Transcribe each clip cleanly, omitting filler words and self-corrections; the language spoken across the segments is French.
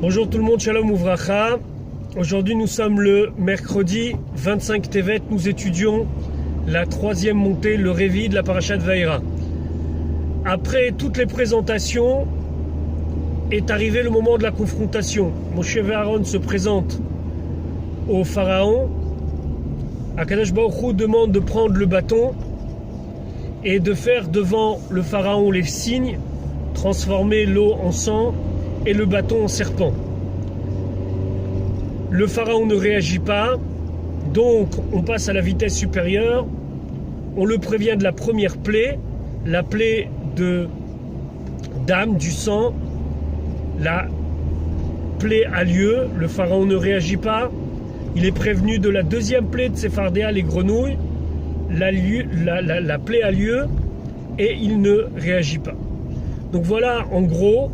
Bonjour tout le monde, Shalom Uvracha. Aujourd'hui nous sommes le mercredi 25 Tevet. Nous étudions la troisième montée, le Révi de la Parashat Vaïra. Après toutes les présentations est arrivé le moment de la confrontation. Moshe et Aaron se présentent au Pharaon. Akadosh Baruch Hu demande de prendre le bâton et de faire devant le Pharaon les signes, transformer l'eau en sang et le bâton en serpent. Le Pharaon ne réagit pas, donc on passe à la vitesse supérieure. On le prévient de la première plaie, la plaie de d'âme, du sang. La plaie a lieu, le Pharaon ne réagit pas. Il est prévenu de la deuxième plaie de Séphardéa, les grenouilles. La plaie a lieu et il ne réagit pas. Donc voilà en gros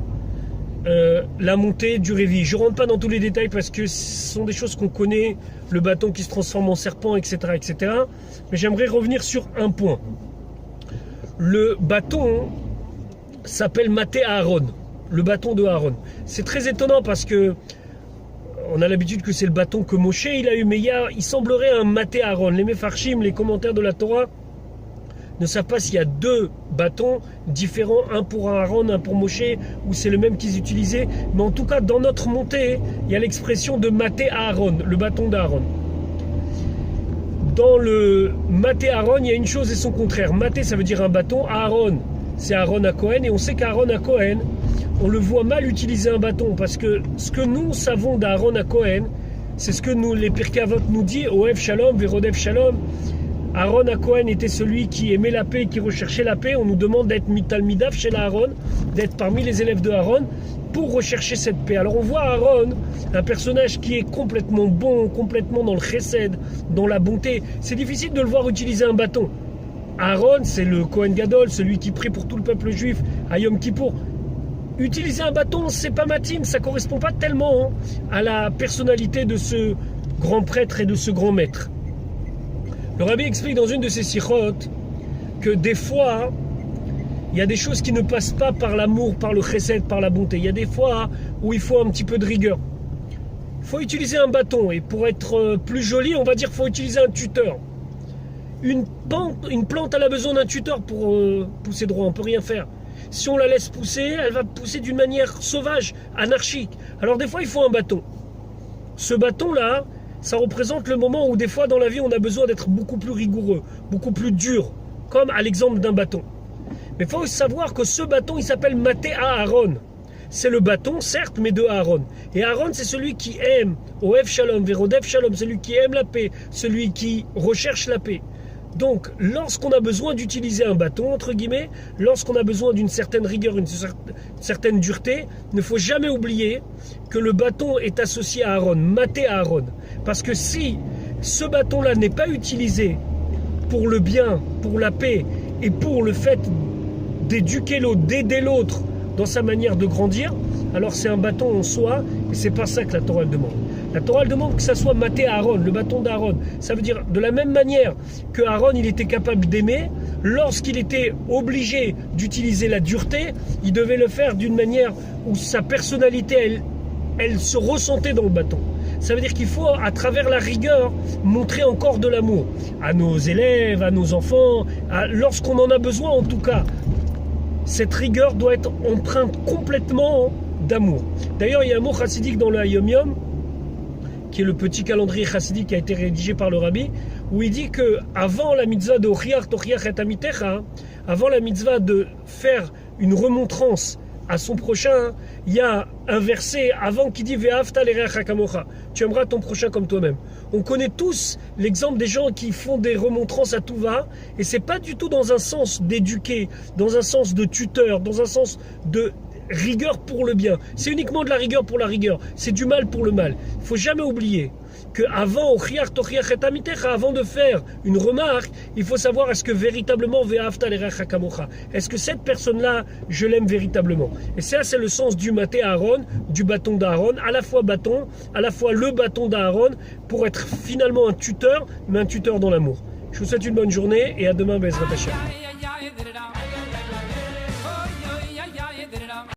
la montée du Révi. Je ne rentre pas dans tous les détails parce que ce sont des choses qu'on connaît, le bâton qui se transforme en serpent, etc. etc. Mais j'aimerais revenir sur un point. Le bâton s'appelle Maté Aaron, le bâton de Aaron. C'est très étonnant parce que on a l'habitude que c'est le bâton que Moshe il a eu, mais il semblerait un Maté Aaron. Les Mefarshim, les commentaires de la Torah, ne savent pas s'il y a deux bâtons différents, un pour Aaron, un pour Moshe, ou c'est le même qu'ils utilisaient. Mais en tout cas, dans notre montée, il y a l'expression de Maté Aaron, le bâton d'Aaron. Dans le Maté Aaron, il y a une chose et son contraire. Maté, ça veut dire un bâton. Aaron, c'est Aaron à Cohen. Et on sait qu'Aaron à Cohen, on le voit mal utiliser un bâton. Parce que ce que nous savons d'Aaron à Cohen, c'est ce que les Pirkei Avot nous dit, Ohev Shalom, Verodev Shalom. Aaron à Cohen était celui qui aimait la paix, qui recherchait la paix. On nous demande d'être mitalmidav chez Aaron, d'être parmi les élèves de Aaron pour rechercher cette paix. Alors on voit Aaron, un personnage qui est complètement bon, complètement dans le chesed, dans la bonté. C'est difficile de le voir utiliser un bâton. Aaron, c'est le Kohen Gadol, celui qui prie pour tout le peuple juif à Yom Kippour. Utiliser un bâton, c'est pas matim, ça correspond pas tellement à la personnalité de ce grand prêtre et de ce grand maître. Le Rabbi explique dans une de ses sikhot que des fois, il y a des choses qui ne passent pas par l'amour, par le chesed, par la bonté. Il y a des fois où il faut un petit peu de rigueur. Il faut utiliser un bâton et pour être plus joli, on va dire qu'il faut utiliser un tuteur. Une plante, elle a besoin d'un tuteur pour pousser droit, on ne peut rien faire. Si on la laisse pousser, elle va pousser d'une manière sauvage, anarchique. Alors des fois, il faut un bâton. Ce bâton-là, ça représente le moment où des fois dans la vie on a besoin d'être beaucoup plus rigoureux, beaucoup plus dur, comme à l'exemple d'un bâton. Mais il faut savoir que ce bâton il s'appelle Maté Aaron. C'est le bâton certes mais de Aaron. Et Aaron c'est celui qui aime, Ohev Shalom, Verodev Shalom, celui qui aime la paix, celui qui recherche la paix. Donc lorsqu'on a besoin d'utiliser un bâton, entre guillemets, lorsqu'on a besoin d'une certaine rigueur, une certaine dureté, il ne faut jamais oublier que le bâton est associé à Aaron, Maté Aaron. Parce que si ce bâton-là n'est pas utilisé pour le bien, pour la paix et pour le fait d'éduquer l'autre, d'aider l'autre dans sa manière de grandir, alors c'est un bâton en soi et c'est pas ça que la Torah demande. La Torah demande que ça soit Maté Aaron, le bâton d'Aaron. Ça veut dire de la même manière que Aaron il était capable d'aimer, lorsqu'il était obligé d'utiliser la dureté, il devait le faire d'une manière où sa personnalité elle se ressentait dans le bâton. Ça veut dire qu'il faut, à travers la rigueur, montrer encore de l'amour à nos élèves, à nos enfants, lorsqu'on en a besoin en tout cas. Cette rigueur doit être empreinte complètement d'amour. D'ailleurs, il y a un mot chassidique dans le Hayom Yom, qui est le petit calendrier chassidique qui a été rédigé par le Rabbi, où il dit que avant la mitzvah de Ochiach Tochiach et Amitecha, avant la mitzvah de faire une remontrance à son prochain, il y a un verset avant qui dit Ve'afta l'ereacha kamocha, tu aimeras ton prochain comme toi-même. On connaît tous l'exemple des gens qui font des remontrances à tout va, et c'est pas du tout dans un sens d'éduquer, dans un sens de tuteur, dans un sens de rigueur pour le bien. C'est uniquement de la rigueur pour la rigueur, c'est du mal pour le mal. Il ne faut jamais oublier qu'avant avant de faire une remarque, il faut savoir est-ce que véritablement est-ce que cette personne-là, je l'aime véritablement. Et ça, c'est le sens du Maté Aaron, du bâton d'Aaron, à la fois bâton, à la fois le bâton d'Aaron, pour être finalement un tuteur, mais un tuteur dans l'amour. Je vous souhaite une bonne journée et à demain, Bezrat Hashem.